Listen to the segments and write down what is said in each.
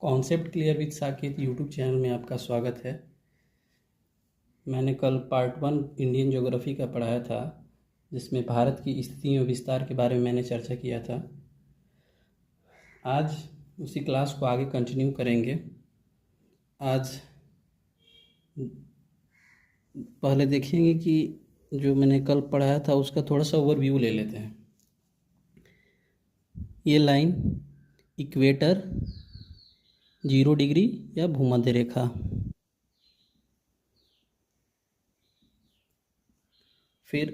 Concept clear with Saket YouTube channel में आपका स्वागत है। मैंने कल पार्ट 1 इंडियन ज्योग्राफी का पढ़ाया था, जिसमें भारत की स्थिति और विस्तार के बारे में मैंने चर्चा किया था। आज उसी क्लास को आगे कंटिन्यू करेंगे। आज पहले देखेंगे कि जो मैंने कल पढ़ाया था उसका थोड़ा सा ओवरव्यू ले लेते हैं। ये लाइन इक्वेटर, 0 डिग्री या भूमध्य रेखा, फिर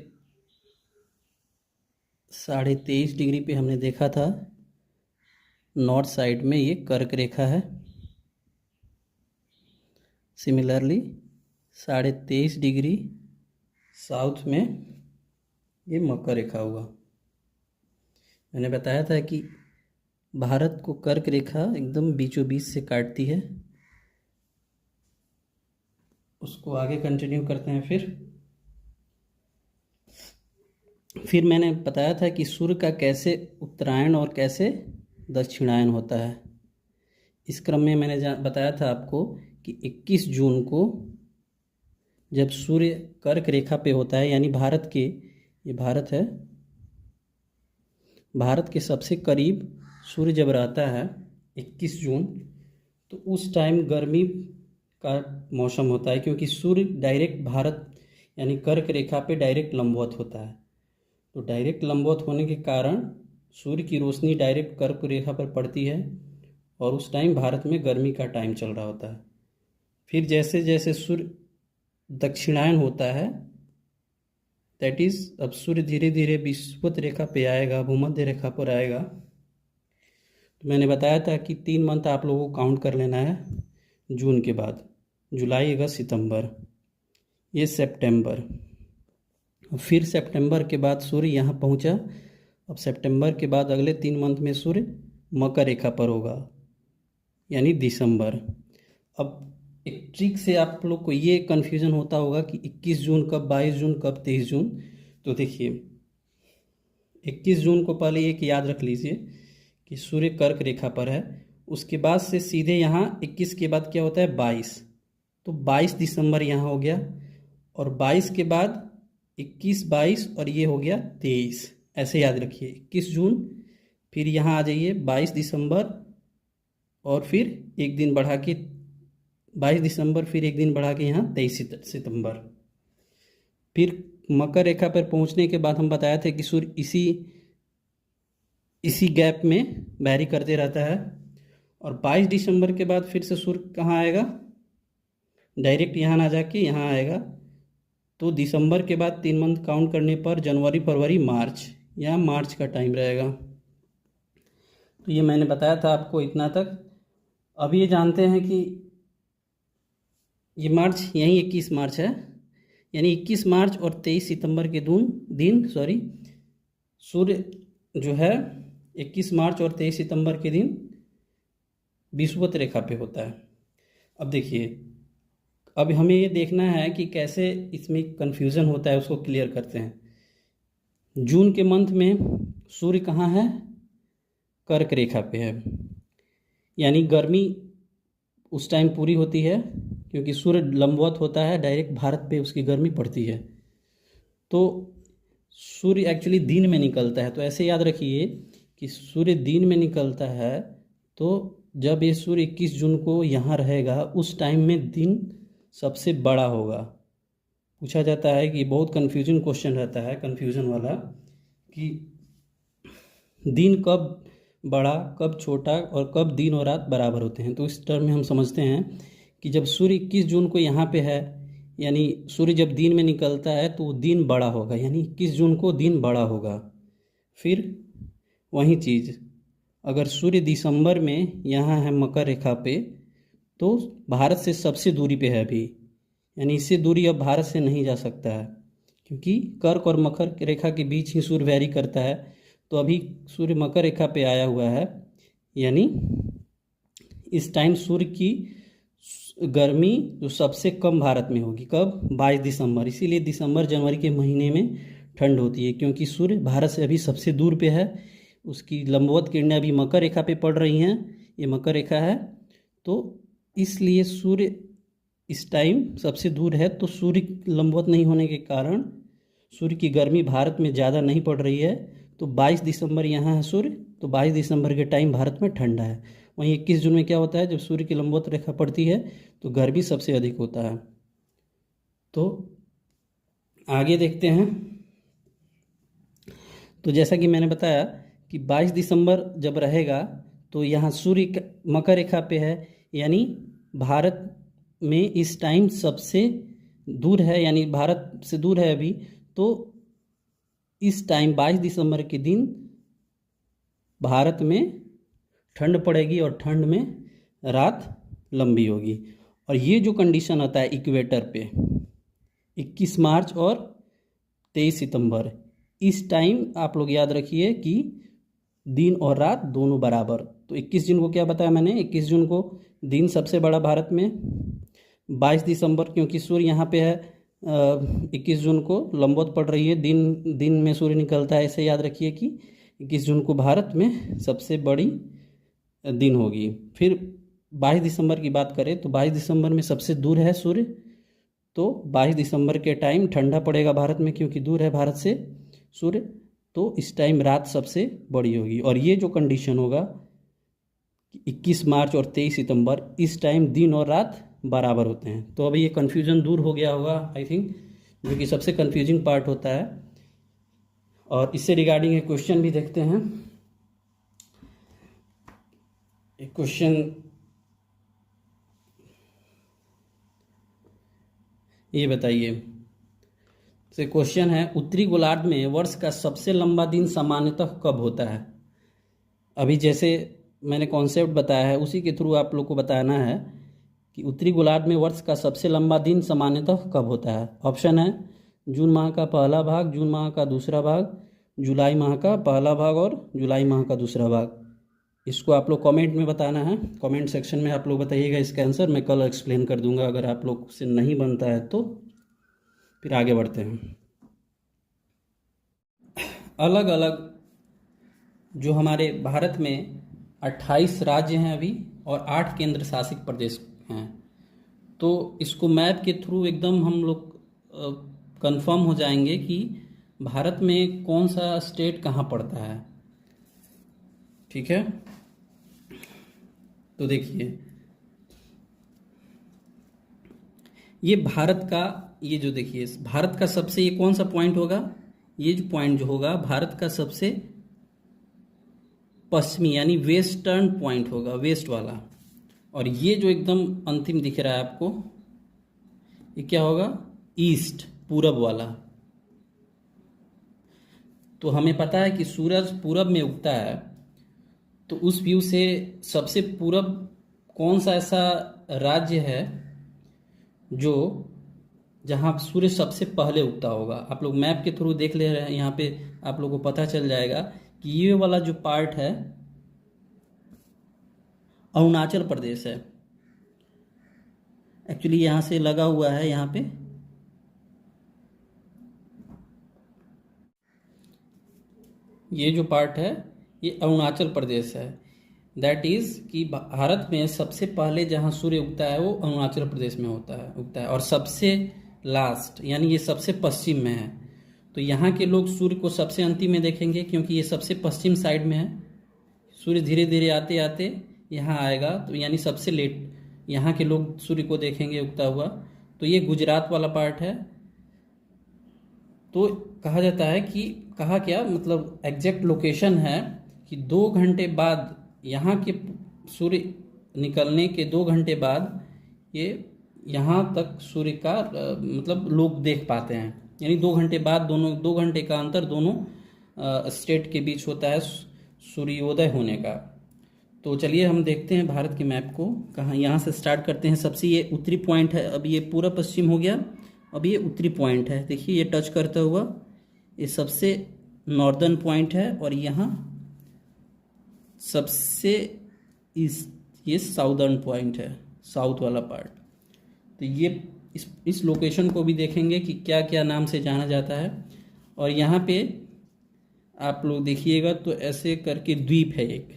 23.5 डिग्री पे हमने देखा था नॉर्थ साइड में ये कर्क रेखा है। सिमिलरली 23.5 डिग्री साउथ में ये मकर रेखा हुआ। मैंने बताया था कि भारत को कर्क रेखा एकदम बीचों बीच से काटती है। उसको आगे कंटिन्यू करते हैं। फिर मैंने बताया था कि सूर्य का कैसे उत्तरायण और कैसे दक्षिणायन होता है। इस क्रम में मैंने बताया था आपको कि 21 जून को जब सूर्य कर्क रेखा पे होता है, यानी ये भारत है, भारत के सबसे करीब सूर्य जब रहता है 21 जून, तो उस टाइम गर्मी का मौसम होता है, क्योंकि सूर्य डायरेक्ट भारत यानी कर्क रेखा पे डायरेक्ट लंबवत होता है। तो डायरेक्ट लंबवत होने के कारण सूर्य की रोशनी डायरेक्ट कर्क रेखा पर पड़ती है और उस टाइम भारत में गर्मी का टाइम चल रहा होता है। फिर जैसे जैसे सूर्य दक्षिणायन होता है, दैट इज़ अब सूर्य धीरे धीरे विषुवत रेखा पे आएगा, भूमध्य रेखा पर आएगा। तो मैंने बताया था कि 3 मंथ आप लोगों को काउंट कर लेना है जून के बाद, जुलाई, अगस्त, सितंबर, ये सितंबर। फिर सितंबर के बाद सूर्य यहाँ पहुँचा। अब सितंबर के बाद अगले 3 मंथ में सूर्य मकर रेखा पर होगा, यानी दिसंबर। अब एक ट्रिक से आप लोग को ये कन्फ्यूज़न होता होगा कि 21 जून कब, 22 जून कब, 23 जून। तो देखिए 21 जून को पहले एक याद रख लीजिए कि सूर्य कर्क रेखा पर है। उसके बाद से सीधे यहाँ 21 के बाद क्या होता है, 22, तो 22 दिसंबर यहाँ हो गया। और 22 के बाद 21, 22 और ये हो गया 23। ऐसे याद रखिए 21 जून, फिर यहाँ आ जाइए 22 दिसंबर, और फिर एक दिन बढ़ा के 22 दिसंबर, फिर एक दिन बढ़ा के यहाँ 23 सितंबर। फिर मकर रेखा पर पहुँचने के बाद हम बताया था कि सूर्य इसी गैप में वैरी करते रहता है। और 22 दिसंबर के बाद फिर से सूर्य कहाँ आएगा, डायरेक्ट यहाँ ना जाके यहाँ आएगा। तो दिसंबर के बाद 3 मंथ काउंट करने पर जनवरी, फरवरी, मार्च, यहाँ मार्च का टाइम रहेगा। तो ये मैंने बताया था आपको इतना तक। अब ये जानते हैं कि ये मार्च यहीं 21 मार्च है, यानी 21 मार्च और 23 सितंबर के दिन सूर्य जो है 21 मार्च और 23 सितंबर के दिन विषुवत रेखा पे होता है। अब देखिए, अब हमें ये देखना है कि कैसे इसमें कन्फ्यूज़न होता है, उसको क्लियर करते हैं। जून के मंथ में सूर्य कहाँ है, कर्क रेखा पे है, यानी गर्मी उस टाइम पूरी होती है, क्योंकि सूर्य लंबवत होता है, डायरेक्ट भारत पे उसकी गर्मी पड़ती है। तो सूर्य एक्चुअली दिन में निकलता है। तो ऐसे याद रखिए कि सूर्य दिन में निकलता है, तो जब ये सूर्य 21 जून को यहाँ रहेगा, उस टाइम में दिन सबसे बड़ा होगा। पूछा जाता है कि बहुत कन्फ्यूजन क्वेश्चन रहता है, कन्फ्यूजन वाला, कि दिन कब बड़ा, कब छोटा और कब दिन और रात बराबर होते हैं। तो इस टर्म में हम समझते हैं कि जब सूर्य 21 जून को यहाँ पे है, यानी सूर्य जब दिन में निकलता है तो दिन बड़ा होगा, यानी 21 जून को दिन बड़ा होगा। फिर वही चीज़ अगर सूर्य दिसंबर में यहाँ है मकर रेखा पे, तो भारत से सबसे दूरी पे है अभी, यानी इससे दूरी अब भारत से नहीं जा सकता है, क्योंकि कर्क और मकर रेखा के बीच ही सूर्य वैरी करता है। तो अभी सूर्य मकर रेखा पे आया हुआ है, यानी इस टाइम सूर्य की गर्मी जो सबसे कम भारत में होगी कब, 22 दिसंबर। इसीलिए दिसंबर जनवरी के महीने में ठंड होती है, क्योंकि सूर्य भारत से अभी सबसे दूर पे है। उसकी लंबवत किरणें अभी मकर रेखा पे पड़ रही हैं, ये मकर रेखा है। तो इसलिए सूर्य इस टाइम सबसे दूर है, तो सूर्य लंबवत नहीं होने के कारण सूर्य की गर्मी भारत में ज़्यादा नहीं पड़ रही है। तो 22 दिसंबर यहाँ है सूर्य, तो 22 दिसंबर के टाइम भारत में ठंडा है। वहीं 21 जून में क्या होता है, जब सूर्य की लंबवत रेखा पड़ती है तो गर्मी सबसे अधिक होता है। तो आगे देखते हैं। तो जैसा कि मैंने बताया कि 22 दिसंबर जब रहेगा तो यहाँ सूर्य मकर रेखा पे है, यानी भारत में इस टाइम सबसे दूर है, यानी भारत से दूर है अभी। तो इस टाइम 22 दिसंबर के दिन भारत में ठंड पड़ेगी और ठंड में रात लंबी होगी। और ये जो कंडीशन आता है इक्वेटर पे 21 मार्च और 23 सितंबर, इस टाइम आप लोग याद रखिए कि दिन और रात दोनों बराबर। तो 21 जून को क्या बताया मैंने, 21 जून को दिन सबसे बड़ा भारत में। 22 दिसंबर क्योंकि सूर्य यहाँ पे है, 21 जून को लंबवत पड़ रही है, दिन में सूर्य निकलता है, ऐसे याद रखिए कि 21 जून को भारत में सबसे बड़ी दिन होगी। फिर 22 दिसंबर की बात करें तो 22 दिसंबर में सबसे दूर है सूर्य, तो 22 दिसंबर के टाइम ठंडा पड़ेगा भारत में क्योंकि दूर है भारत से सूर्य, तो इस टाइम रात सबसे बड़ी होगी। और ये जो कंडीशन होगा 21 मार्च और 23 सितंबर, इस टाइम दिन और रात बराबर होते हैं। तो अभी ये कन्फ्यूज़न दूर हो गया होगा आई थिंक, जो कि सबसे कन्फ्यूजिंग पार्ट होता है। और इससे रिगार्डिंग एक क्वेश्चन भी देखते हैं। एक क्वेश्चन ये बताइए, से क्वेश्चन है उत्तरी गोलार्ध में वर्ष का सबसे लंबा दिन सामान्यतः कब होता है। अभी जैसे मैंने कॉन्सेप्ट बताया है उसी के थ्रू आप लोग को बताना है कि उत्तरी गोलार्ध में वर्ष का सबसे लंबा दिन सामान्यतः कब होता है। ऑप्शन है जून माह का पहला भाग, जून माह का दूसरा भाग, जुलाई माह का पहला भाग और जुलाई माह का दूसरा भाग। इसको आप लोग कमेंट में बताना है, कमेंट सेक्शन में आप लोग बताइएगा इसका आंसर। मैं कल एक्सप्लेन कर दूंगा, अगर आप लोग से नहीं बनता है तो। फिर आगे बढ़ते हैं। अलग अलग जो हमारे भारत में 28 राज्य हैं अभी और 8 केंद्र शासित प्रदेश हैं, तो इसको मैप के थ्रू एकदम हम लोग कंफर्म हो जाएंगे कि भारत में कौन सा स्टेट कहाँ पड़ता है। ठीक है, तो देखिए ये भारत का, ये जो देखिए भारत का सबसे, ये कौन सा पॉइंट होगा, ये जो पॉइंट जो होगा भारत का सबसे पश्चिमी यानी वेस्टर्न पॉइंट होगा, वेस्ट वाला। और ये जो एकदम अंतिम दिख रहा है आपको, ये क्या होगा, ईस्ट, पूरब वाला। तो हमें पता है कि सूरज पूरब में उगता है, तो उस व्यू से सबसे पूरब कौन सा ऐसा राज्य है जो जहाँ सूर्य सबसे पहले उगता होगा। आप लोग मैप के थ्रू देख ले रहे हैं, यहाँ पे आप लोगों को पता चल जाएगा कि ये वाला जो पार्ट है अरुणाचल प्रदेश है। एक्चुअली यहाँ से लगा हुआ है, यहाँ पे ये जो पार्ट है ये अरुणाचल प्रदेश है। दैट इज़ कि भारत में सबसे पहले जहाँ सूर्य उगता है वो अरुणाचल प्रदेश में उगता है, और सबसे लास्ट यानी ये सबसे पश्चिम में है। तो यहाँ के लोग सूर्य को सबसे अंतिम में देखेंगे क्योंकि ये सबसे पश्चिम साइड में है। सूर्य धीरे धीरे आते आते यहाँ आएगा, तो यानी सबसे लेट यहाँ के लोग सूर्य को देखेंगे उगता हुआ। तो ये गुजरात वाला पार्ट है। तो कहा जाता है कि, कहा क्या मतलब एग्जैक्ट लोकेशन है कि 2 घंटे बाद यहाँ के सूर्य निकलने के 2 घंटे बाद ये यहाँ तक सूर्य का मतलब लोग देख पाते हैं। यानी 2 घंटे बाद, दोनों 2 घंटे का अंतर दोनों स्टेट के बीच होता है सूर्योदय होने का। तो चलिए हम देखते हैं भारत के मैप को, कहाँ, यहाँ से स्टार्ट करते हैं। सबसे ये उत्तरी पॉइंट है, अब ये पूरा पश्चिम हो गया, अब ये उत्तरी पॉइंट है। देखिए ये टच करता हुआ ये सबसे नॉर्दर्न पॉइंट है, और यहाँ सबसे ये साउदर्न पॉइंट है, साउथ वाला पार्ट। तो ये इस लोकेशन को भी देखेंगे कि क्या क्या नाम से जाना जाता है। और यहाँ पे आप लोग देखिएगा तो ऐसे करके द्वीप है एक,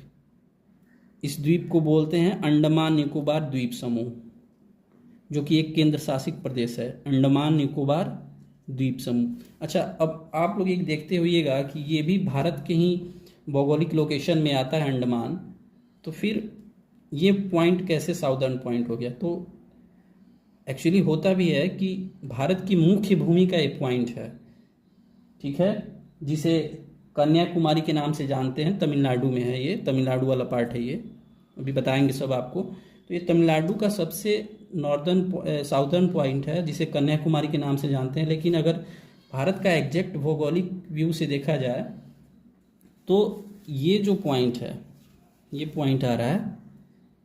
इस द्वीप को बोलते हैं अंडमान निकोबार द्वीप समूह, जो कि एक केंद्र शासित प्रदेश है, अंडमान निकोबार द्वीप समूह। अच्छा, अब आप लोग एक देखते होइएगा कि ये भी भारत के ही भौगोलिक लोकेशन में आता है अंडमान, तो फिर ये पॉइंट कैसे साउदर्न पॉइंट हो गया? तो एक्चुअली होता भी है कि भारत की मुख्य भूमि का एक पॉइंट है, ठीक है, जिसे कन्याकुमारी के नाम से जानते हैं, तमिलनाडु में है, ये तमिलनाडु वाला पार्ट है, ये अभी बताएंगे सब आपको। तो ये तमिलनाडु का सबसे नॉर्दर्न साउदर्न पॉइंट है, जिसे कन्याकुमारी के नाम से जानते हैं। लेकिन अगर भारत का एग्जैक्ट भौगोलिक व्यू से देखा जाए तो ये जो पॉइंट है, ये पॉइंट आ रहा है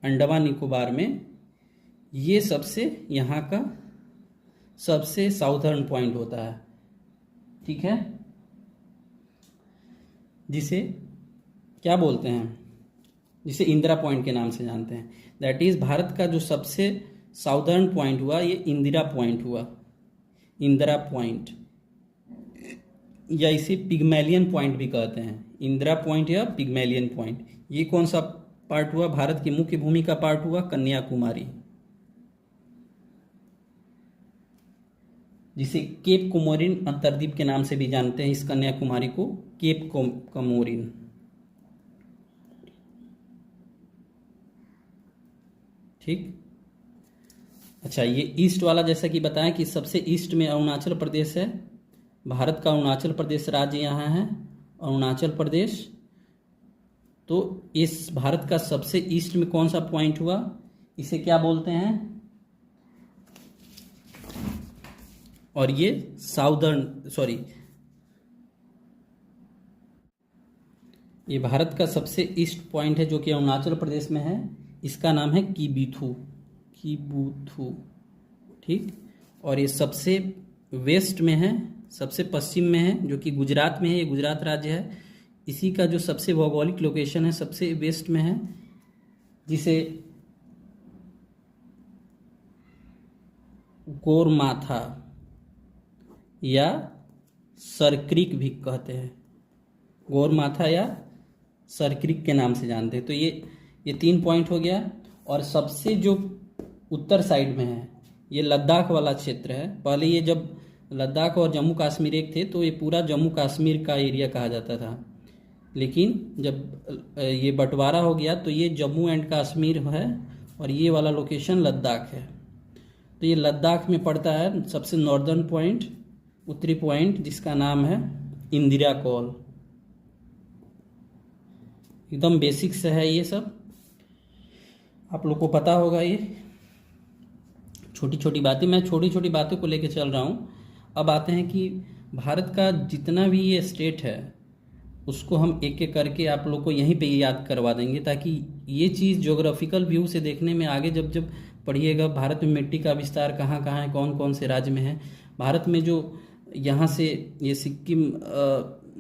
अंडमान निकोबार में, ये सबसे यहाँ का सबसे साउदर्न पॉइंट होता है, ठीक है, जिसे क्या बोलते हैं, जिसे इंदिरा पॉइंट के नाम से जानते हैं। दैट इज भारत का जो सबसे साउदर्न पॉइंट हुआ, ये इंदिरा पॉइंट हुआ, इंदिरा पॉइंट, या इसे पिग्मेलियन पॉइंट भी कहते हैं, इंदिरा पॉइंट या पिग्मेलियन पॉइंट। ये कौन सा पार्ट हुआ? भारत की मुख्य भूमि का पार्ट हुआ कन्याकुमारी, जिसे केप कोमोरिन अंतर्द्वीप के नाम से भी जानते हैं। इस कन्याकुमारी को केप कोमोरिन, ठीक। अच्छा, ये ईस्ट वाला जैसा कि बताएं कि सबसे ईस्ट में अरुणाचल प्रदेश है, भारत का अरुणाचल प्रदेश राज्य यहाँ है, अरुणाचल प्रदेश। तो इस भारत का सबसे ईस्ट में कौन सा पॉइंट हुआ, इसे क्या बोलते हैं? और ये ये भारत का सबसे ईस्ट पॉइंट है जो कि अरुणाचल प्रदेश में है, इसका नाम है किबुथु, ठीक। और ये सबसे वेस्ट में है, सबसे पश्चिम में है, जो कि गुजरात में है, ये गुजरात राज्य है। इसी का जो सबसे भौगोलिक लोकेशन है सबसे वेस्ट में है, जिसे गोरमाथा या सरक्रिक भी कहते हैं, गोरमाथा या सरक्रिक के नाम से जानते हैं। तो ये 3 पॉइंट हो गया। और सबसे जो उत्तर साइड में है, ये लद्दाख वाला क्षेत्र है। पहले ये जब लद्दाख और जम्मू कश्मीर एक थे तो ये पूरा जम्मू कश्मीर का एरिया कहा जाता था, लेकिन जब ये बंटवारा हो गया तो ये जम्मू एंड कश्मीर है और ये वाला लोकेशन लद्दाख है। तो ये लद्दाख में पड़ता है सबसे नॉर्दर्न पॉइंट, उत्तरी पॉइंट, जिसका नाम है इंदिरा कॉल। एकदम बेसिक से है ये सब, आप लोग को पता होगा। ये छोटी छोटी बातें, मैं छोटी छोटी बातों को लेकर चल रहा हूँ। अब आते हैं कि भारत का जितना भी ये स्टेट है उसको हम एक एक करके आप लोग को यहीं पे याद करवा देंगे, ताकि ये चीज़ ज्योग्राफिकल व्यू से देखने में आगे जब जब पढ़िएगा, भारत में मिट्टी का विस्तार कहाँ कहाँ है, कौन कौन से राज्य में है। भारत में जो यहाँ से ये सिक्किम,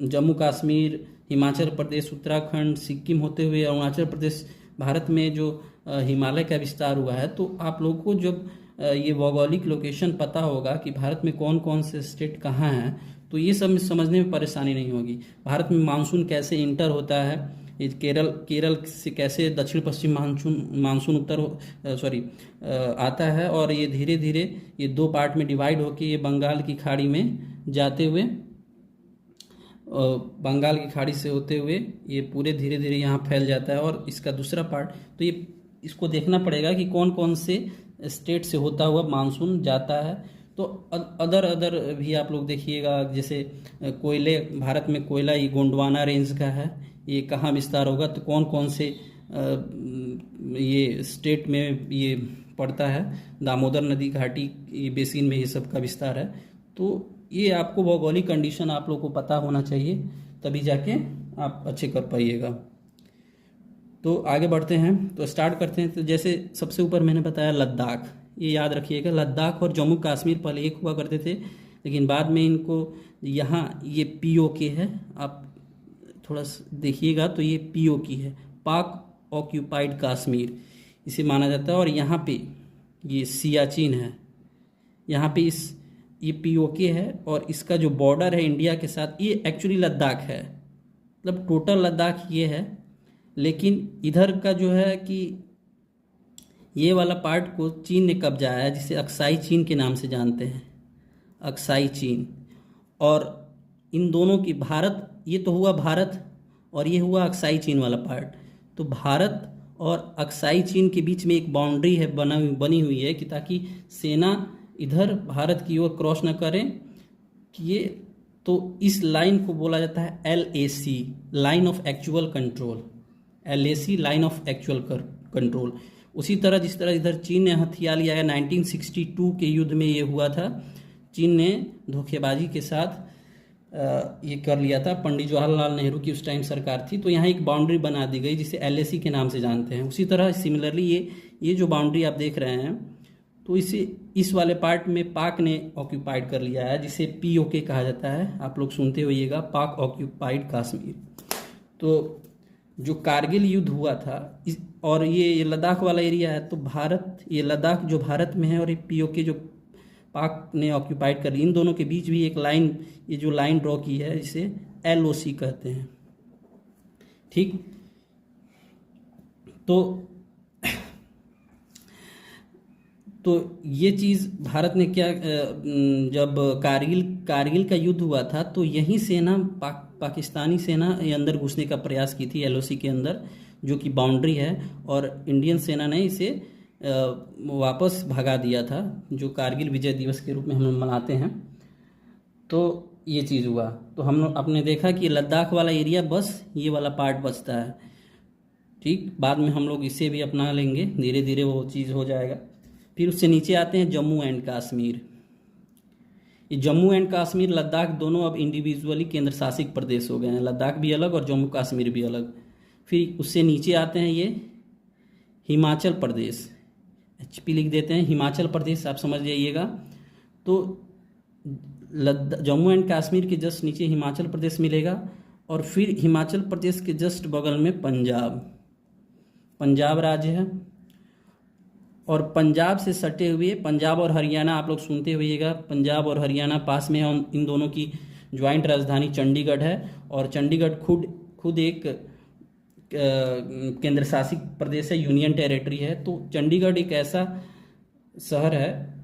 जम्मू कश्मीर, हिमाचल प्रदेश, उत्तराखंड, सिक्किम होते हुए अरुणाचल प्रदेश, भारत में जो हिमालय का विस्तार हुआ है, तो आप लोगों को जब ये भौगोलिक लोकेशन पता होगा कि भारत में कौन कौन से स्टेट कहाँ हैं, तो ये सब समझने में परेशानी नहीं होगी। भारत में मानसून कैसे इंटर होता है, ये केरल से कैसे दक्षिण पश्चिम मानसून आता है, और ये धीरे धीरे ये 2 पार्ट में डिवाइड होकर ये बंगाल की खाड़ी में जाते हुए, बंगाल की खाड़ी से होते हुए ये पूरे धीरे धीरे यहाँ फैल जाता है। और इसका दूसरा पार्ट, तो ये इसको देखना पड़ेगा कि कौन कौन से स्टेट से होता हुआ मानसून जाता है। तो अदर भी आप लोग देखिएगा, जैसे कोयले, भारत में कोयला ये गोंडवाना रेंज का है, ये कहाँ विस्तार होगा, तो कौन कौन से ये स्टेट में ये पड़ता है, दामोदर नदी घाटी ये बेसिन में ये सब का विस्तार है। तो ये आपको भौगोलिक कंडीशन आप लोग को पता होना चाहिए, तभी जाके आप अच्छे कर पाइएगा। तो आगे बढ़ते हैं, तो स्टार्ट करते हैं। तो जैसे सबसे ऊपर मैंने बताया लद्दाख, ये याद रखिएगा, लद्दाख और जम्मू कश्मीर पहले एक हुआ करते थे, लेकिन बाद में इनको यहाँ ये POK है, आप थोड़ा देखिएगा तो ये POK है, पाक ऑक्यूपाइड कश्मीर इसे माना जाता है। और यहाँ पे ये सियाचिन है, यहाँ पे ये POK है, और इसका जो बॉर्डर है इंडिया के साथ, ये एक्चुअली लद्दाख है, मतलब टोटल लद्दाख ये है, लेकिन इधर का जो है कि ये वाला पार्ट को चीन ने कब्जा है, जिसे अक्साई चीन के नाम से जानते हैं, अक्साई चीन। और इन दोनों की भारत, ये तो हुआ भारत और ये हुआ अक्साई चीन वाला पार्ट। तो भारत और अक्साई चीन के बीच में एक बाउंड्री है बनी हुई है कि ताकि सेना इधर भारत की ओर क्रॉस न करें कि ये, तो इस लाइन को बोला जाता है LAC, line of actual control. LAC line of actual control. उसी तरह जिस तरह इधर चीन ने हथिया लिया है 1962 के युद्ध में, ये हुआ था, चीन ने धोखेबाजी के साथ ये कर लिया था। पंडित जवाहरलाल नेहरू की उस टाइम सरकार थी, तो यहाँ एक बाउंड्री बना दी गई जिसे LAC के नाम से जानते हैं। उसी तरह सिमिलरली ये जो बाउंड्री आप देख रहे हैं, तो इस वाले पार्ट में पाक ने ऑक्यूपाइड कर लिया है, जिसे POK कहा जाता है। आप लोग सुनते होइएगा, पाक ऑक्यूपाइड कश्मीर। तो जो कारगिल युद्ध हुआ था और ये लद्दाख वाला एरिया है, तो भारत, ये लद्दाख जो भारत में है और ये POK जो पाक ने ऑक्यूपाइड कर ली, इन दोनों के बीच भी एक लाइन, ये जो लाइन ड्रॉ की है, जिसे LOC कहते हैं। ठीक, तो ये चीज़ भारत ने क्या, जब कारगिल का युद्ध हुआ था, तो यही सेना पाकिस्तानी सेना ये अंदर घुसने का प्रयास की थी LOC के अंदर, जो कि बाउंड्री है, और इंडियन सेना ने इसे वापस भगा दिया था, जो कारगिल विजय दिवस के रूप में हम लोग मनाते हैं। तो ये चीज़ हुआ, तो हम लोग आपने देखा कि लद्दाख वाला एरिया बस ये वाला पार्ट बचता है। ठीक, बाद में हम लोग इसे भी अपना लेंगे, धीरे धीरे वो चीज़ हो जाएगा। फिर उससे नीचे आते हैं जम्मू एंड कश्मीर। ये जम्मू एंड कश्मीर, लद्दाख दोनों अब इंडिविजुअली केंद्र शासित प्रदेश हो गए हैं, लद्दाख भी अलग और जम्मू कश्मीर भी अलग। फिर उससे नीचे आते हैं ये हिमाचल प्रदेश, HP लिख देते हैं, हिमाचल प्रदेश आप समझ जाइएगा। तो जम्मू एंड कश्मीर के जस्ट नीचे हिमाचल प्रदेश मिलेगा, और फिर हिमाचल प्रदेश के जस्ट बगल में पंजाब राज्य है, और पंजाब से सटे हुए पंजाब और हरियाणा आप लोग सुनते होइएगा, पंजाब और हरियाणा पास में है। इन दोनों की ज्वाइंट राजधानी चंडीगढ़ है, और चंडीगढ़ खुद एक केंद्र शासित प्रदेश है, यूनियन टेरिटरी है। तो चंडीगढ़ एक ऐसा शहर है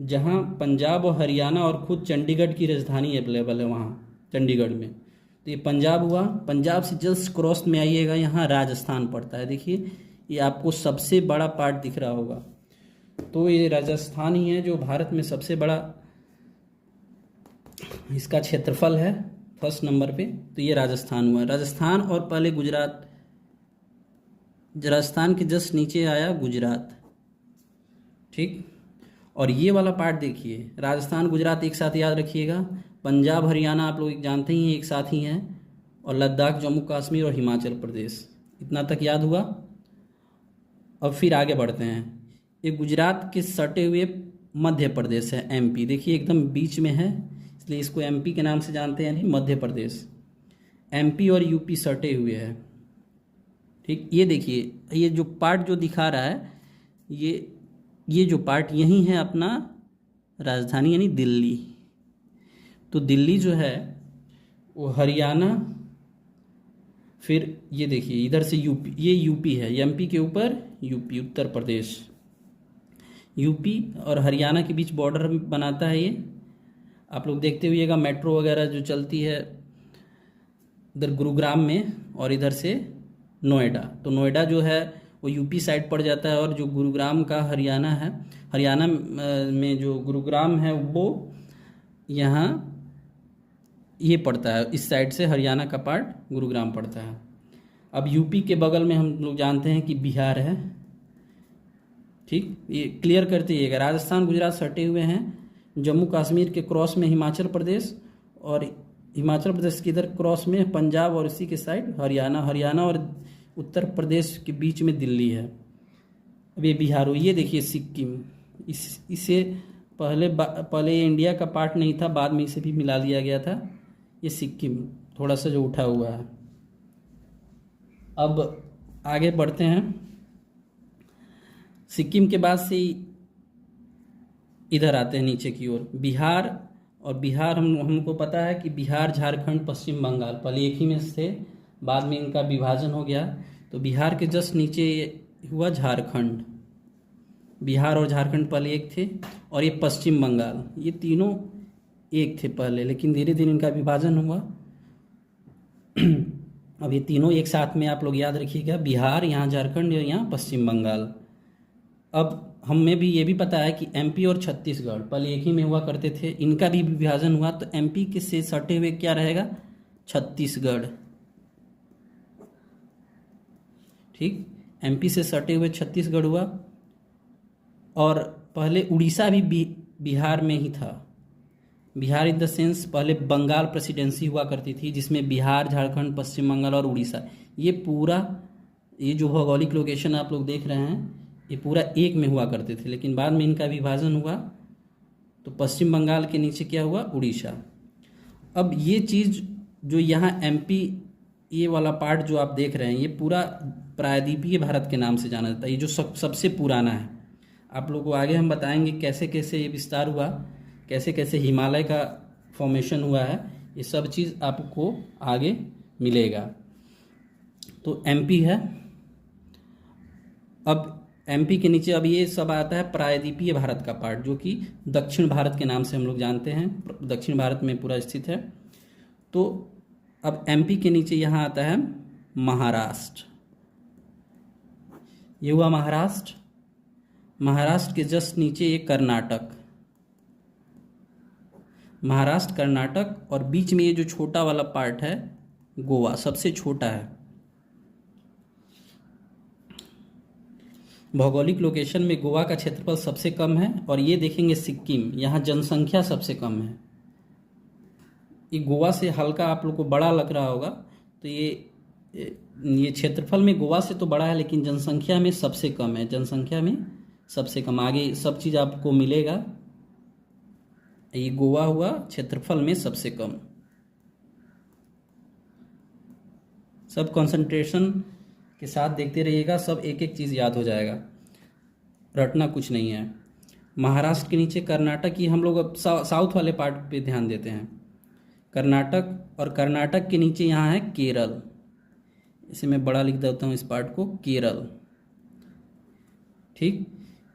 जहां पंजाब और हरियाणा और खुद चंडीगढ़ की राजधानी अवेलेबल है वहां चंडीगढ़ में। तो ये पंजाब हुआ। पंजाब से जस्ट क्रॉस में आइएगा, यहाँ राजस्थान पड़ता है। देखिए, ये आपको सबसे बड़ा पार्ट दिख रहा होगा, तो ये राजस्थान ही है जो भारत में सबसे बड़ा इसका क्षेत्रफल है, फर्स्ट नंबर पे। तो ये राजस्थान हुआ, राजस्थान, और पहले गुजरात, राजस्थान के जस्ट नीचे आया गुजरात। ठीक, और ये वाला पार्ट देखिए, राजस्थान गुजरात एक साथ याद रखिएगा, पंजाब हरियाणा आप लोग जानते ही हैं एक साथ ही हैं, और लद्दाख जम्मू कश्मीर और हिमाचल प्रदेश, इतना तक याद हुआ। अब फिर आगे बढ़ते हैं। ये गुजरात के सटे हुए मध्य प्रदेश है, MP। देखिए एकदम बीच में है, इसलिए इसको MP के नाम से जानते हैं, नहीं मध्य प्रदेश। MP और UP सटे हुए हैं। ठीक, ये देखिए, ये जो पार्ट जो दिखा रहा है, ये जो पार्ट यही है अपना राजधानी यानी दिल्ली। तो दिल्ली जो है वो हरियाणा, फिर ये देखिए इधर से UP, ये UP है, MP के ऊपर UP उत्तर प्रदेश, UP और हरियाणा के बीच बॉर्डर बनाता है ये। आप लोग देखते हुइएगा, मेट्रो वगैरह जो चलती है इधर गुरुग्राम में, और इधर से नोएडा। तो नोएडा जो है वो UP साइड पड़ जाता है, और जो गुरुग्राम का हरियाणा है, हरियाणा में जो गुरुग्राम है वो यहाँ ये पड़ता है, इस साइड से हरियाणा का पार्ट गुरुग्राम पड़ता है। अब UP के बगल में हम लोग जानते हैं कि बिहार है। ठीक, ये क्लियर करते रहिएगा, राजस्थान गुजरात सटे हुए हैं, जम्मू कश्मीर के क्रॉस में हिमाचल प्रदेश, और हिमाचल प्रदेश के इधर क्रॉस में पंजाब, और इसी के साइड हरियाणा और उत्तर प्रदेश के बीच में दिल्ली है। अब ये बिहार हो। ये देखिए सिक्किम, इसे पहले ये इंडिया का पार्ट नहीं था, बाद में इसे भी मिला दिया गया था। ये सिक्किम थोड़ा सा जो उठा हुआ है। अब आगे बढ़ते हैं। सिक्किम के बाद से इधर आते हैं नीचे की ओर, बिहार। और बिहार हमको पता है कि बिहार, झारखंड, पश्चिम बंगाल पहले एक ही में थे, बाद में इनका विभाजन हो गया। तो बिहार के जस्ट नीचे हुआ झारखंड। बिहार और झारखंड पहले एक थे, और ये पश्चिम बंगाल, ये तीनों एक थे पहले, लेकिन धीरे धीरे इनका विभाजन हुआ। अब ये तीनों एक साथ में, आप लोग याद रखिएगा, बिहार, यहाँ झारखंड और यहाँ पश्चिम बंगाल। अब हमें भी ये भी पता है कि एमपी और छत्तीसगढ़ पहले एक ही में हुआ करते थे, इनका भी विभाजन हुआ, तो एमपी के से सटे हुए क्या रहेगा, छत्तीसगढ़। ठीक, एमपी से सटे हुए छत्तीसगढ़ हुआ। और पहले उड़ीसा भी बिहार में ही था। बिहार इन द सेंस पहले बंगाल प्रेसिडेंसी हुआ करती थी, जिसमें बिहार, झारखंड, पश्चिम बंगाल और उड़ीसा, ये पूरा, ये जो भौगोलिक लोकेशन आप लोग देख रहे हैं, ये पूरा एक में हुआ करते थे। लेकिन बाद में इनका विभाजन हुआ, तो पश्चिम बंगाल के नीचे क्या हुआ, उड़ीसा। अब ये चीज़ जो यहाँ एमपी, ये वाला पार्ट जो आप देख रहे हैं, ये पूरा प्रायद्वीपीय भारत के नाम से जाना जाता है। ये जो सबसे पुराना है, आप लोगों को आगे हम बताएंगे कैसे कैसे ये विस्तार हुआ, कैसे कैसे हिमालय का फॉर्मेशन हुआ है, ये सब चीज़ आपको आगे मिलेगा। तो एमपी है। अब एमपी के नीचे अब ये सब आता है प्रायद्वीपीय भारत का पार्ट, जो कि दक्षिण भारत के नाम से हम लोग जानते हैं, दक्षिण भारत में पूरा स्थित है। तो अब एमपी के नीचे यहाँ आता है महाराष्ट्र। ये हुआ महाराष्ट्र। महाराष्ट्र के जस्ट नीचे ये कर्नाटक, महाराष्ट्र, कर्नाटक, और बीच में ये जो छोटा वाला पार्ट है गोवा, सबसे छोटा है। भौगोलिक लोकेशन में गोवा का क्षेत्रफल सबसे कम है। और ये देखेंगे सिक्किम, यहाँ जनसंख्या सबसे कम है। ये गोवा से हल्का आप लोग को बड़ा लग रहा होगा, तो ये क्षेत्रफल में गोवा से तो बड़ा है, लेकिन जनसंख्या में सबसे कम है, जनसंख्या में सबसे कम। आगे सब चीज़ आपको मिलेगा। ये गोवा हुआ क्षेत्रफल में सबसे कम। सब कंसंट्रेशन के साथ देखते रहिएगा, सब एक एक चीज़ याद हो जाएगा, रटना कुछ नहीं है। महाराष्ट्र के नीचे कर्नाटक, की हम लोग अब साउथ वाले पार्ट पे ध्यान देते हैं, कर्नाटक। और कर्नाटक के नीचे यहाँ है केरल, इसे मैं बड़ा लिख देता हूँ इस पार्ट को, केरल। ठीक,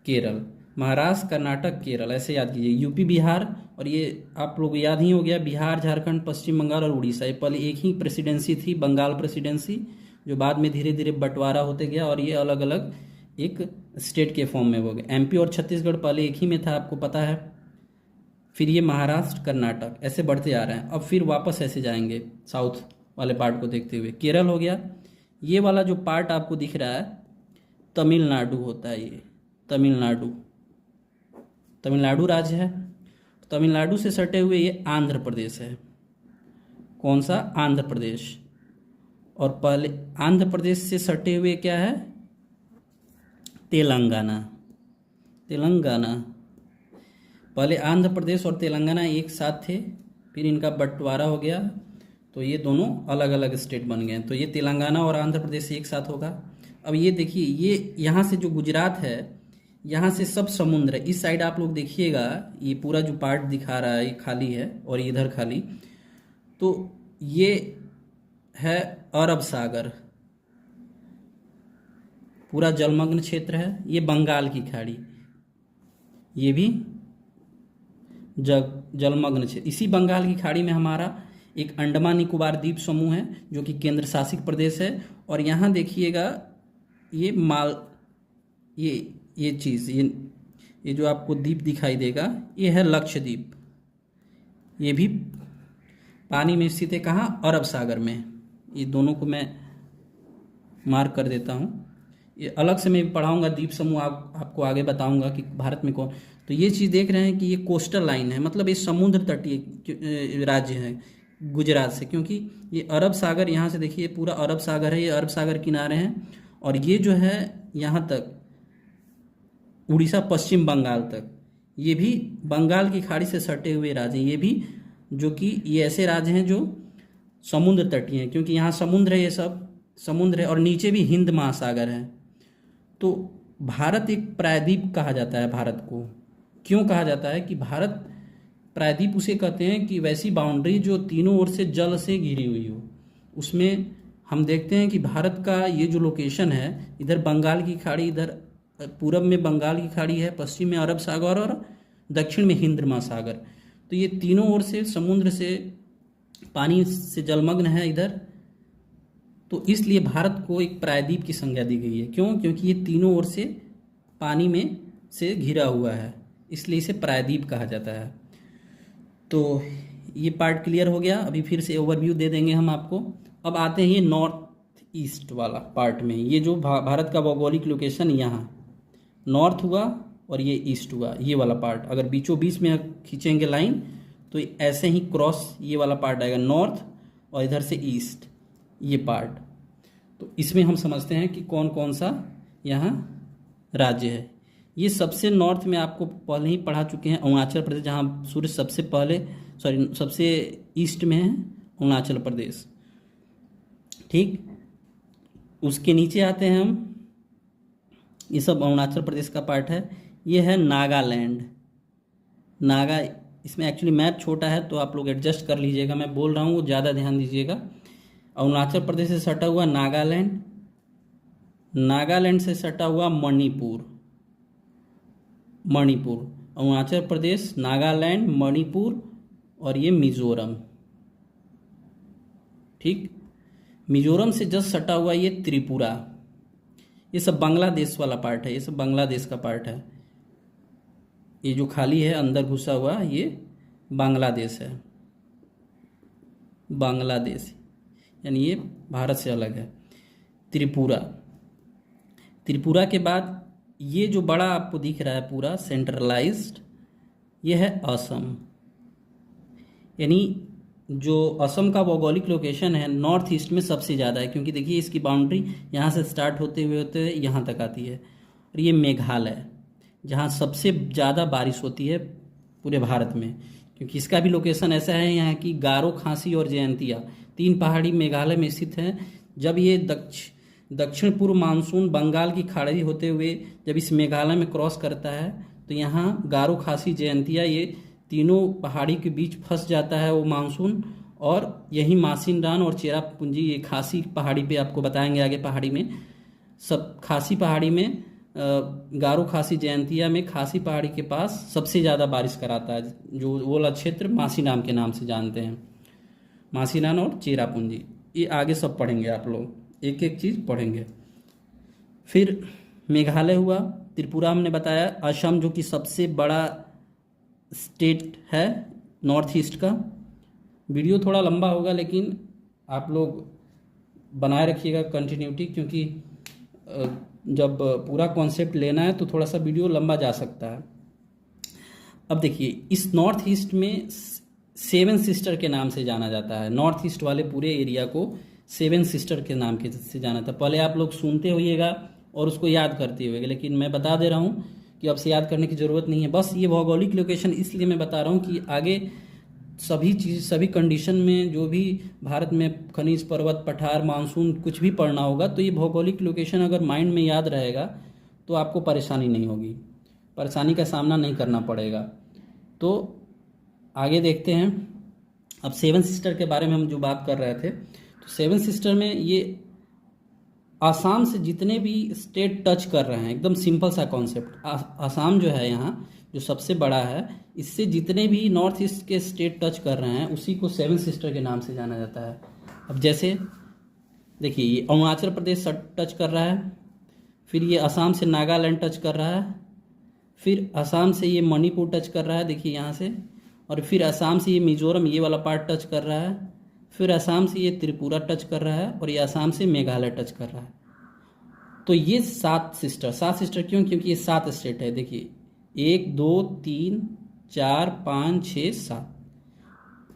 केरल, महाराष्ट्र, कर्नाटक, केरल, ऐसे याद कीजिए। यूपी, बिहार, और ये आप लोग याद ही हो गया, बिहार, झारखंड, पश्चिम बंगाल और उड़ीसा, ये पहले एक ही प्रेसिडेंसी थी, बंगाल प्रेसिडेंसी, जो बाद में धीरे धीरे बंटवारा होते गया और ये अलग अलग एक स्टेट के फॉर्म में हो गए। एमपी और छत्तीसगढ़ पहले एक ही में था, आपको पता है। फिर ये महाराष्ट्र, कर्नाटक, ऐसे बढ़ते आ रहे हैं। अब फिर वापस ऐसे जाएंगे साउथ वाले पार्ट को देखते हुए। केरल हो गया। ये वाला जो पार्ट आपको दिख रहा है तमिलनाडु होता है, ये तमिलनाडु, तमिलनाडु राज्य है। तमिलनाडु से सटे हुए ये आंध्र प्रदेश है। कौन सा, आंध्र प्रदेश। और पहले आंध्र प्रदेश से सटे हुए क्या है, तेलंगाना, तेलंगाना। पहले आंध्र प्रदेश और तेलंगाना एक साथ थे, फिर इनका बंटवारा हो गया, तो ये दोनों अलग अलग स्टेट बन गए। तो ये तेलंगाना और आंध्र प्रदेश एक साथ होगा। अब ये देखिए, ये यहाँ से जो गुजरात है, यहाँ से सब समुद्र है। इस साइड आप लोग देखिएगा, ये पूरा जो पार्ट दिखा रहा है ये खाली है, और इधर खाली, तो ये है अरब सागर, पूरा जलमग्न क्षेत्र है। ये बंगाल की खाड़ी, ये भी जलमग्न क्षेत्र। इसी बंगाल की खाड़ी में हमारा एक अंडमान निकोबार द्वीप समूह है, जो कि केंद्र शासित प्रदेश है। और यहाँ देखिएगा, ये चीज़, ये जो आपको द्वीप दिखाई देगा, ये है लक्षद्वीप। ये भी पानी में स्थित है, कहाँ, अरब सागर में। ये दोनों को मैं मार्क कर देता हूँ, ये अलग से मैं पढ़ाऊँगा द्वीप समूह, आपको आगे बताऊँगा कि भारत में कौन। तो ये चीज़ देख रहे हैं कि ये कोस्टल लाइन है, मतलब ये समुद्र तटीय राज्य है गुजरात से, क्योंकि ये अरब सागर, यहाँ से देखिए पूरा अरब सागर है, ये अरब सागर किनारे हैं। और ये जो है यहाँ तक उड़ीसा, पश्चिम बंगाल तक, ये भी बंगाल की खाड़ी से सटे हुए राज्य हैं। ये भी, जो कि ये ऐसे राज्य हैं जो समुद्र तटीय हैं, क्योंकि यहाँ समुद्र है, ये सब समुद्र है, और नीचे भी हिंद महासागर है। तो भारत एक प्रायद्वीप कहा जाता है। भारत को क्यों कहा जाता है कि भारत प्रायद्वीप उसे कहते हैं कि वैसी बाउंड्री जो तीनों ओर से जल से घिरी हुई हो, उसमें हम देखते हैं कि भारत का ये जो लोकेशन है, इधर बंगाल की खाड़ी, इधर पूरब में बंगाल की खाड़ी है, पश्चिम में अरब सागर और दक्षिण में हिंद महासागर। तो ये तीनों ओर से समुद्र से पानी से जलमग्न है इधर। तो इसलिए भारत को एक प्रायद्वीप की संज्ञा दी गई है। क्यों? क्योंकि ये तीनों ओर से पानी में से घिरा हुआ है, इसलिए इसे प्रायद्वीप कहा जाता है। तो ये पार्ट क्लियर हो गया। अभी फिर से ओवरव्यू दे देंगे हम आपको। अब आते हैं ये नॉर्थ ईस्ट वाला पार्ट में। ये जो भारत का भौगोलिक लोकेशन यहाँ नॉर्थ हुआ और ये ईस्ट हुआ, ये वाला पार्ट अगर बीचों बीच में खींचेंगे लाइन तो ऐसे ही क्रॉस ये वाला पार्ट आएगा नॉर्थ, और इधर से ईस्ट ये पार्ट। तो इसमें हम समझते हैं कि कौन कौन सा यहाँ राज्य है। ये सबसे नॉर्थ में आपको पहले ही पढ़ा चुके हैं, अरुणाचल प्रदेश, जहाँ सूर्य सबसे पहले सबसे ईस्ट में है अरुणाचल प्रदेश। ठीक, उसके नीचे आते हैं हम, ये सब अरुणाचल प्रदेश का पार्ट है। ये है नागालैंड। इसमें एक्चुअली मैप छोटा है तो आप लोग एडजस्ट कर लीजिएगा, मैं बोल रहा हूँ वो ज़्यादा ध्यान दीजिएगा। अरुणाचल प्रदेश से सटा हुआ नागालैंड, नागालैंड से सटा हुआ मणिपुर, अरुणाचल प्रदेश, नागालैंड, मणिपुर और ये मिजोरम। ठीक, मिजोरम से जस्ट सटा हुआ ये त्रिपुरा। ये सब बांग्लादेश वाला पार्ट है, ये सब बांग्लादेश का पार्ट है। ये जो खाली है अंदर घुसा हुआ ये बांग्लादेश है, बांग्लादेश यानी ये भारत से अलग है। त्रिपुरा के बाद ये जो बड़ा आपको दिख रहा है पूरा सेंट्रलाइज्ड, ये है असम। यानी जो असम का भौगोलिक लोकेशन है नॉर्थ ईस्ट में सबसे ज़्यादा है, क्योंकि देखिए इसकी बाउंड्री यहाँ से स्टार्ट होते हुए यहाँ तक आती है। और ये मेघालय, जहाँ सबसे ज़्यादा बारिश होती है पूरे भारत में, क्योंकि इसका भी लोकेशन ऐसा है यहाँ की गारो, खासी और जयंतिया 3 पहाड़ी मेघालय में स्थित हैं। जब ये दक्षिण पूर्व मानसून बंगाल की खाड़ी होते हुए जब इस मेघालय में क्रॉस करता है तो यहाँ गारो, खासी, जयंतिया ये तीनों पहाड़ी के बीच फंस जाता है वो मानसून, और यही मासिनराम और चेरापूंजी, ये खासी पहाड़ी पे आपको बताएंगे आगे पहाड़ी में, सब खासी पहाड़ी में गारो, खासी, जयंतिया में खासी पहाड़ी के पास सबसे ज़्यादा बारिश कराता है, जो वो वाला क्षेत्र मासिनराम के नाम से जानते हैं। मासिनराम और चेरापूंजी, ये आगे सब पढ़ेंगे आप लोग, एक एक चीज़ पढ़ेंगे। फिर मेघालय हुआ, त्रिपुरा हमने बताया, असम जो कि सबसे बड़ा स्टेट है नॉर्थ ईस्ट का। वीडियो थोड़ा लंबा होगा लेकिन आप लोग बनाए रखिएगा कंटिन्यूटी, क्योंकि जब पूरा कॉन्सेप्ट लेना है तो थोड़ा सा वीडियो लंबा जा सकता है। अब देखिए इस नॉर्थ ईस्ट में 7 सिस्टर के नाम से जाना जाता है। नॉर्थ ईस्ट वाले पूरे एरिया को 7 सिस्टर के नाम के से जाना था। पहले आप लोग सुनते होइएगा और उसको याद करते हुए, लेकिन मैं बता दे रहा हूँ कि अब से याद करने की ज़रूरत नहीं है। बस ये भौगोलिक लोकेशन इसलिए मैं बता रहा हूँ कि आगे सभी कंडीशन में जो भी भारत में खनिज, पर्वत, पठार, मानसून कुछ भी पढ़ना होगा तो ये भौगोलिक लोकेशन अगर माइंड में याद रहेगा तो आपको परेशानी नहीं होगी, परेशानी का सामना नहीं करना पड़ेगा। तो आगे देखते हैं। अब 7 सिस्टर के बारे में हम जो बात कर रहे थे, तो 7 सिस्टर में ये आसाम से जितने भी स्टेट टच कर रहे हैं, एकदम सिंपल सा कॉन्सेप्ट, आसाम जो है यहाँ जो सबसे बड़ा है, इससे जितने भी नॉर्थ ईस्ट के स्टेट टच कर रहे हैं उसी को 7 सिस्टर के नाम से जाना जाता है। अब जैसे देखिए ये अरुणाचल प्रदेश टच कर रहा है, फिर ये असम से नागालैंड टच कर रहा है, फिर असम से ये मणिपुर टच कर रहा है, देखिए यहाँ से, और फिर असम से ये मिजोरम ये वाला पार्ट टच कर रहा है, फिर असम से ये त्रिपुरा टच कर रहा है, और ये असम से मेघालय टच कर रहा है। तो ये 7 सिस्टर क्यों? क्योंकि ये 7 स्टेट है। देखिए 1 2 3 4 5 6 7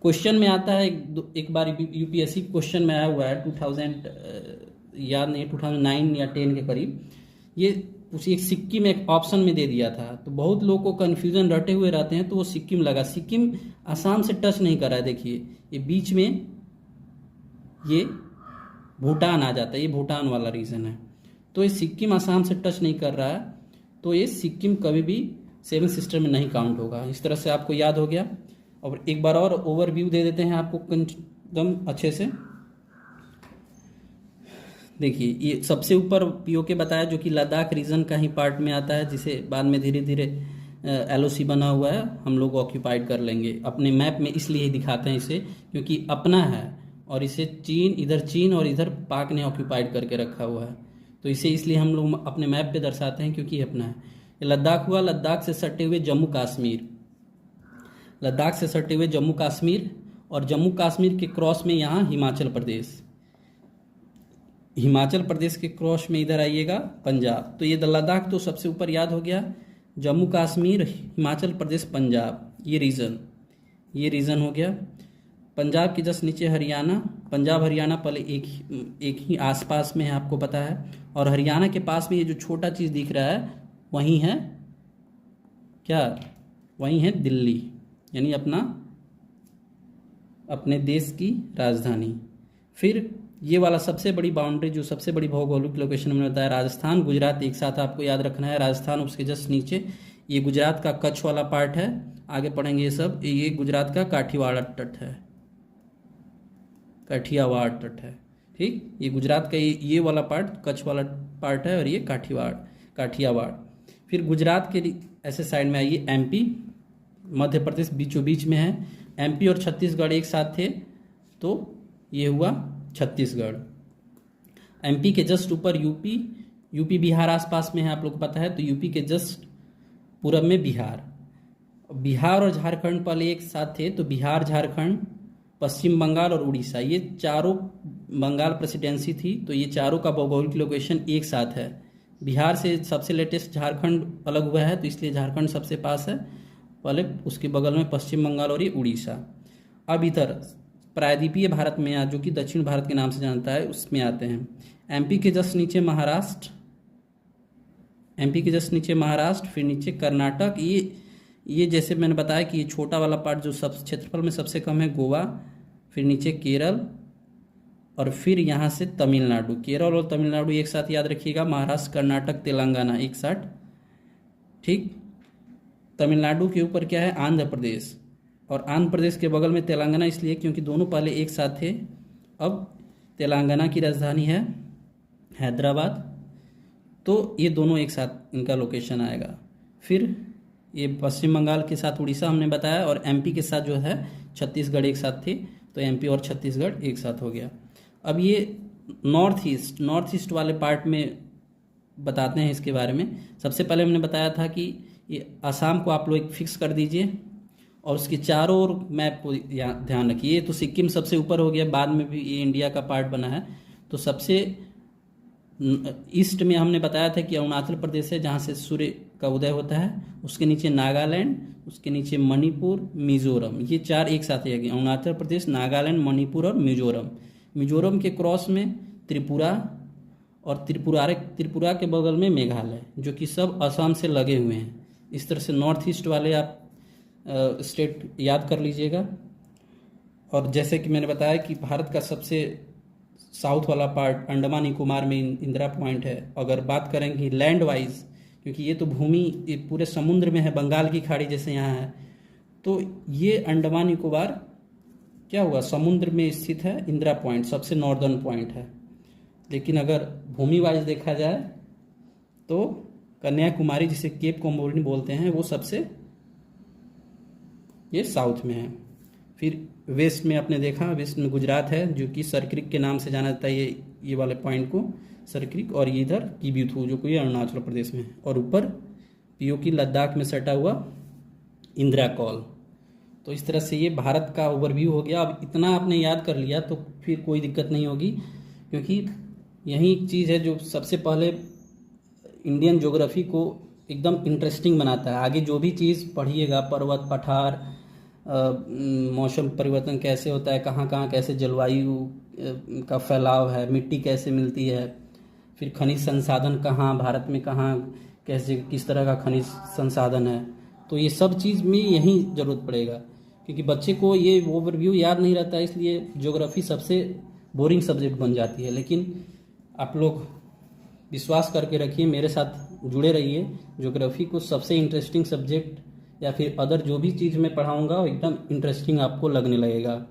क्वेश्चन में आता है, एक बार यूपीएससी क्वेश्चन में आया हुआ है 2000 याद नहीं 2009 या 10 के करीब, ये उसी एक सिक्किम एक ऑप्शन में दे दिया था। तो बहुत लोग को कन्फ्यूजन रटे हुए रहते हैं, तो वो सिक्किम लगा। सिक्किम असम से टच नहीं कर रहा है, देखिए ये बीच में ये भूटान आ जाता है, ये भूटान वाला रीज़न है। तो ये सिक्किम असम से टच नहीं कर रहा है, तो ये सिक्किम कभी भी 7 सिस्टर में नहीं काउंट होगा। इस तरह से आपको याद हो गया। और एक बार और ओवरव्यू दे देते हैं आपको एकदम अच्छे से। देखिए ये सबसे ऊपर पीओके बताया जो कि लद्दाख रीजन का ही पार्ट में आता है, जिसे बाद में धीरे धीरे एलओसी बना हुआ है, हम लोग ऑक्यूपाइड कर लेंगे अपने मैप में। इसलिए दिखाते हैं इसे क्योंकि अपना है, और इसे चीन और इधर पाक ने ऑक्यूपाइड करके रखा हुआ है, तो इसे इसलिए हम लोग अपने मैप पे दर्शाते हैं क्योंकि अपना है। ये लद्दाख हुआ, लद्दाख से सटे हुए जम्मू कश्मीर, लद्दाख से सटे हुए जम्मू कश्मीर, और जम्मू कश्मीर के क्रॉस में यहाँ हिमाचल प्रदेश, हिमाचल प्रदेश के क्रॉस में इधर आइएगा पंजाब। तो ये लद्दाख तो सबसे ऊपर याद हो गया, जम्मू कश्मीर, हिमाचल प्रदेश, पंजाब, ये रीजन हो गया। पंजाब के जस्ट नीचे हरियाणा, पंजाब हरियाणा पहले एक ही आसपास में है, आपको पता है। और हरियाणा के पास में ये जो छोटा चीज़ दिख रहा है वहीं है क्या, वहीं है दिल्ली, यानी अपने देश की राजधानी। फिर ये वाला सबसे बड़ी बाउंड्री, जो सबसे बड़ी भौगोलिक लोकेशन मैंने बताया, राजस्थान गुजरात एक साथ आपको याद रखना है। राजस्थान उसके जस्ट नीचे, ये गुजरात का कच्छ वाला पार्ट है, आगे पढ़ेंगे ये सब। ये गुजरात का काठियावाड़ तट है, काठियावाड़ तट है, ठीक। ये गुजरात का ये वाला पार्ट कच्छ वाला पार्ट है, और ये काठियावाड़। फिर गुजरात के ऐसे साइड में आइए, एमपी, मध्य प्रदेश बीचों बीच में है। एमपी और छत्तीसगढ़ एक साथ थे, तो ये हुआ छत्तीसगढ़। एमपी के जस्ट ऊपर यूपी बिहार आसपास में है, आप लोग को पता है। तो यूपी के जस्ट पूरब में बिहार और झारखंड पहले एक साथ थे, तो बिहार, झारखंड, पश्चिम बंगाल और उड़ीसा, ये चारों बंगाल प्रेसिडेंसी थी, तो ये चारों का भौगोलिक लोकेशन एक साथ है। बिहार से सबसे लेटेस्ट झारखंड अलग हुआ है, तो इसलिए झारखंड सबसे पास है पहले, उसके बगल में पश्चिम बंगाल और ये उड़ीसा। अब इधर प्रायद्वीपीय भारत में, जो कि दक्षिण भारत के नाम से जानता है, उसमें आते हैं। एमपी के जस्ट नीचे महाराष्ट्र, फिर नीचे कर्नाटक। ये जैसे मैंने बताया कि ये छोटा वाला पार्ट जो सब क्षेत्रफल में सबसे कम है, गोवा, फिर नीचे केरल, और फिर यहाँ से तमिलनाडु। केरल और तमिलनाडु एक साथ याद रखिएगा, महाराष्ट्र, कर्नाटक, तेलंगाना एक साथ, ठीक। तमिलनाडु के ऊपर क्या है, आंध्र प्रदेश, और आंध्र प्रदेश के बगल में तेलंगाना, इसलिए क्योंकि दोनों पहले एक साथ थे। अब तेलंगाना की राजधानी है हैदराबाद, तो ये दोनों एक साथ इनका लोकेशन आएगा। फिर ये पश्चिम बंगाल के साथ उड़ीसा हमने बताया, और एमपी के साथ जो है छत्तीसगढ़ एक साथ थे, तो एमपी और छत्तीसगढ़ एक साथ हो गया। अब ये नॉर्थ ईस्ट वाले पार्ट में बताते हैं इसके बारे में। सबसे पहले हमने बताया था कि ये आसाम को आप लोग फिक्स कर दीजिए, और उसके चारों ओर मैप को ध्यान रखिए। तो सिक्किम सबसे ऊपर हो गया, बाद में भी ये इंडिया का पार्ट बना है। तो सबसे ईस्ट में हमने बताया था कि अरुणाचल प्रदेश है, जहाँ से सूर्य का उदय होता है। उसके नीचे नागालैंड, उसके नीचे मणिपुर, मिजोरम, ये चार एक साथ है, अरुणाचल प्रदेश, नागालैंड, मणिपुर और मिजोरम। मिजोरम के क्रॉस में त्रिपुरा, और त्रिपुरा के बगल में मेघालय, जो कि सब असम से लगे हुए हैं। इस तरह से नॉर्थ ईस्ट वाले आप स्टेट याद कर लीजिएगा। और जैसे कि मैंने बताया कि भारत का सबसे साउथ वाला पार्ट अंडमान निकोबार में इंदिरा पॉइंट है। अगर बात करेंगे लैंड वाइज, क्योंकि ये तो भूमि पूरे समुद्र में है, बंगाल की खाड़ी जैसे यहाँ है, तो ये अंडमान निकोबार क्या हुआ, समुद्र में स्थित है। इंदिरा पॉइंट सबसे नॉर्दर्न पॉइंट है। लेकिन अगर भूमि वाइज देखा जाए तो कन्याकुमारी, जिसे केप कोमोरिनी बोलते हैं, वो सबसे ये साउथ में है। फिर वेस्ट में आपने देखा, वेस्ट में गुजरात है, जो कि सरक्रिक के नाम से जाना जाता है, ये वाले पॉइंट को सरक्रिक, और ये इधर किब्यूथू, जो कि अरुणाचल प्रदेश में है। और ऊपर पीओके लद्दाख में सटा हुआ इंदिरा कॉल। तो इस तरह से ये भारत का ओवरव्यू हो गया। अब इतना आपने याद कर लिया तो फिर कोई दिक्कत नहीं होगी, क्योंकि यही एक चीज़ है जो सबसे पहले इंडियन ज्योग्राफी को एकदम इंटरेस्टिंग बनाता है। आगे जो भी चीज़ पढ़िएगा, पर्वत, पठार, मौसम परिवर्तन कैसे होता है, कहाँ कहाँ कैसे जलवायु का फैलाव है, मिट्टी कैसे मिलती है, फिर खनिज संसाधन कहाँ भारत में, कहाँ कैसे किस तरह का खनिज संसाधन है, तो ये सब चीज़ में यही ज़रूरत पड़ेगा। क्योंकि बच्चे को ये ओवरव्यू याद नहीं रहता, इसलिए ज्योग्राफी सबसे बोरिंग सब्जेक्ट बन जाती है। लेकिन आप लोग विश्वास करके रखिए, मेरे साथ जुड़े रहिए, ज्योग्राफी को सबसे इंटरेस्टिंग सब्जेक्ट या फिर अदर जो भी चीज़ मैं पढ़ाऊँगा वो एकदम इंटरेस्टिंग आपको लगने लगेगा।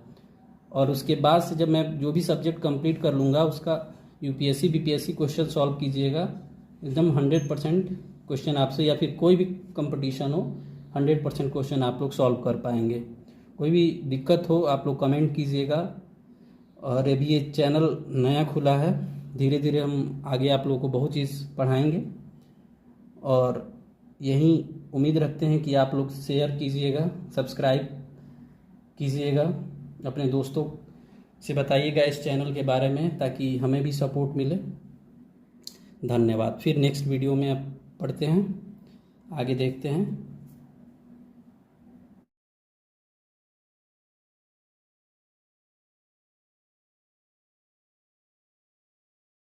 और उसके बाद से जब मैं जो भी सब्जेक्ट कंप्लीट कर लूँगा, उसका यूपीएससी बीपीएससी क्वेश्चन सॉल्व कीजिएगा, एकदम 100% क्वेश्चन आपसे, या फिर कोई भी कंपटीशन हो 100% क्वेश्चन आप लोग सॉल्व कर पाएंगे। कोई भी दिक्कत हो आप लोग कमेंट कीजिएगा। और अभी ये चैनल नया खुला है, धीरे धीरे हम आगे आप लोगों को बहुत चीज़ पढ़ाएंगे, और यही उम्मीद रखते हैं कि आप लोग शेयर कीजिएगा, सब्सक्राइब कीजिएगा, अपने दोस्तों से बताइएगा इस चैनल के बारे में, ताकि हमें भी सपोर्ट मिले। धन्यवाद। फिर नेक्स्ट वीडियो में अब पढ़ते हैं, आगे देखते हैं।